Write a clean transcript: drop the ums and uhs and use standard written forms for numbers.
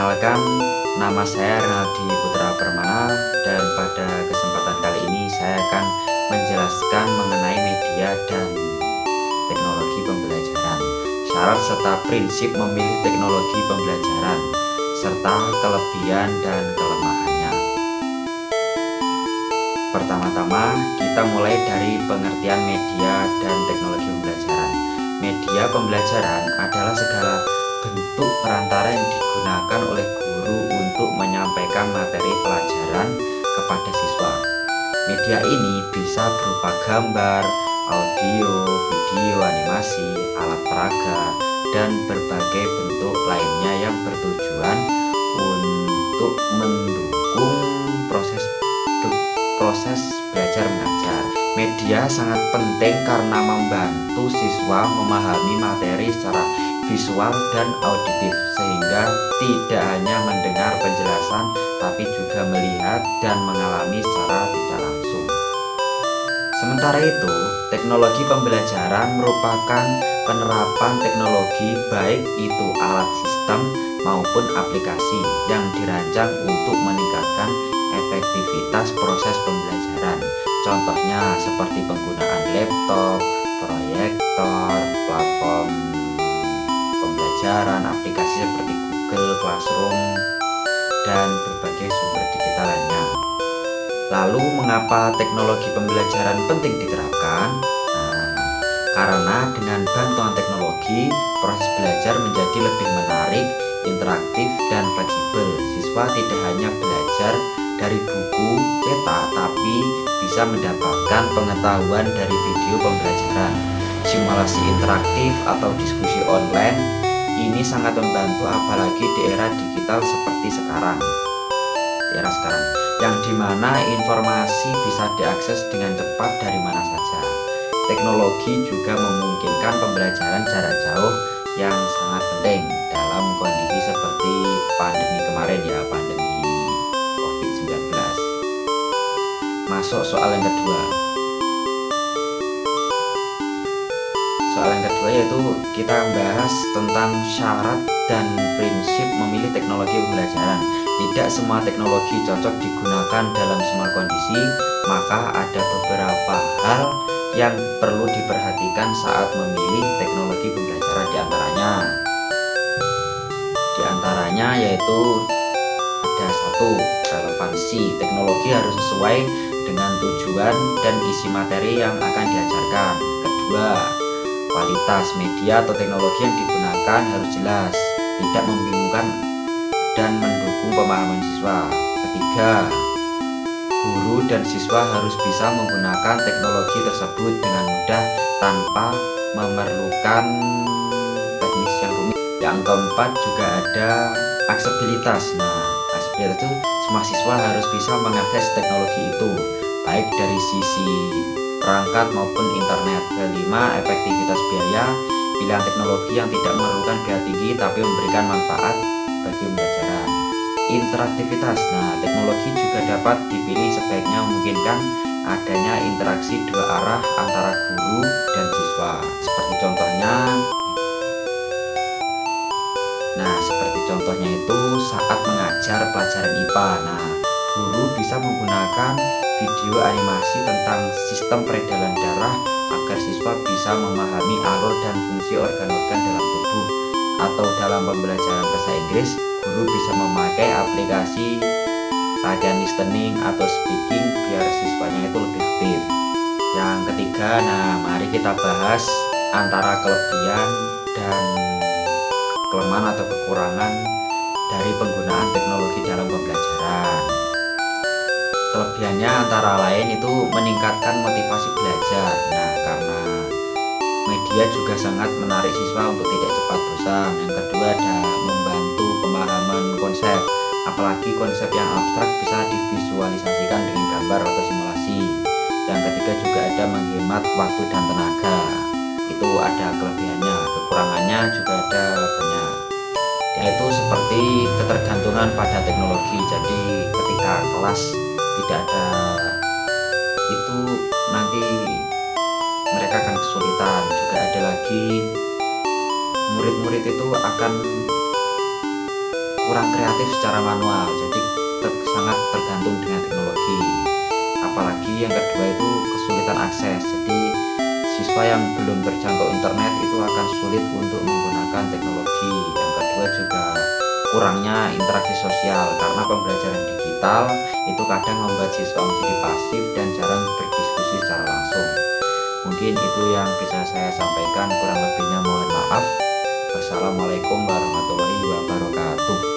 Perkenalkan, nama saya Renaldi Putra Permana, dan pada kesempatan kali ini saya akan menjelaskan mengenai media dan teknologi pembelajaran, syarat serta prinsip memilih teknologi pembelajaran, serta kelebihan dan kelemahannya. Pertama-tama, kita mulai dari pengertian media dan teknologi pembelajaran. Media pembelajaran adalah segala bentuk perantara yang digunakan oleh guru untuk menyampaikan materi pelajaran kepada siswa. Media ini bisa berupa gambar, audio, video, animasi, alat peraga, dan berbagai bentuk lainnya yang bertujuan untuk mendukung proses belajar mengajar. Media sangat penting karena membantu siswa memahami materi secara visual dan auditif, sehingga tidak hanya mendengar penjelasan tapi juga melihat dan mengalami secara tidak langsung. Sementara itu, teknologi pembelajaran merupakan penerapan teknologi, baik itu alat sistem maupun aplikasi, yang dirancang untuk meningkatkan efektivitas proses pembelajaran. Contohnya seperti penggunaan laptop, proyektor, platform pembelajaran, aplikasi seperti Google Classroom, dan berbagai sumber digital lainnya. Lalu mengapa teknologi pembelajaran penting diterapkan? Karena dengan bantuan teknologi, proses belajar menjadi lebih menarik, interaktif, dan fleksibel. Siswa tidak hanya belajar dari buku cetak, tapi bisa mendapatkan pengetahuan dari video pembelajaran, simulasi interaktif, atau diskusi online. Ini sangat membantu, apalagi di era digital seperti sekarang, yang dimana informasi bisa diakses dengan cepat dari mana saja. Teknologi juga memungkinkan pembelajaran jarak jauh yang sangat penting dalam kondisi seperti pandemi kemarin, pandemi COVID-19. Masuk soal yang kedua. Soal yang kedua yaitu kita bahas tentang syarat dan prinsip memilih teknologi pembelajaran. Tidak semua teknologi cocok digunakan dalam semua kondisi, maka ada beberapa hal yang perlu diperhatikan saat memilih teknologi pembelajaran. Di antaranya yaitu ada 1. Relevansi. Teknologi harus sesuai dengan tujuan dan isi materi yang akan diajarkan. 2. Kualitas. Media atau teknologi yang digunakan harus jelas, tidak membingungkan, dan mendukung pemahaman siswa. 3. Guru dan siswa harus bisa menggunakan teknologi tersebut dengan mudah tanpa memerlukan teknis yang rumit. Yang 4 juga ada aksesibilitas. Aksesibilitas itu semua siswa harus bisa mengakses teknologi itu, baik dari sisi perangkat maupun internet. 5. Efektivitas biaya. Pilihan teknologi yang tidak memerlukan biaya tinggi tapi memberikan manfaat bagi pembelajaran. Interaktivitas. Teknologi juga dapat dipilih sebaiknya memungkinkan adanya interaksi dua arah antara guru dan siswa. Seperti contohnya itu saat mengajar pelajaran IPA. Guru bisa menggunakan video animasi tentang sistem peredaran darah agar siswa bisa memahami alur dan fungsi organ-organ dalam tubuh. Atau dalam pembelajaran bahasa Inggris, guru bisa memakai aplikasi latihan listening atau speaking biar siswanya itu lebih aktif. Yang ketiga, mari kita bahas antara kelebihan dan kelemahan atau kekurangan dari penggunaan teknologi dalam pembelajaran. Kelebihannya antara lain itu meningkatkan motivasi belajar. Karena media juga sangat menarik siswa untuk tidak cepat bosan. Yang kedua ada membantu pemahaman konsep, apalagi konsep yang abstrak bisa divisualisasikan dengan gambar atau simulasi. Yang ketiga juga ada menghemat waktu dan tenaga. Itu ada kelebihannya. Kekurangannya juga ada banyak, yaitu seperti ketergantungan pada teknologi. Jadi ketika kelas tidak ada itu, nanti mereka akan kesulitan. Juga ada lagi murid-murid itu akan kurang kreatif secara manual, jadi sangat tergantung dengan teknologi. Apalagi yang kedua itu kesulitan akses, jadi siswa yang belum terjangkau internet itu akan sulit untuk menggunakan teknologi. Yang kedua juga kurangnya interaksi sosial, karena pembelajaran digital itu kadang membuat siswa menjadi pasif dan jarang berdiskusi secara langsung. Mungkin itu yang bisa saya sampaikan, kurang lebihnya mohon maaf. Wassalamualaikum warahmatullahi wabarakatuh.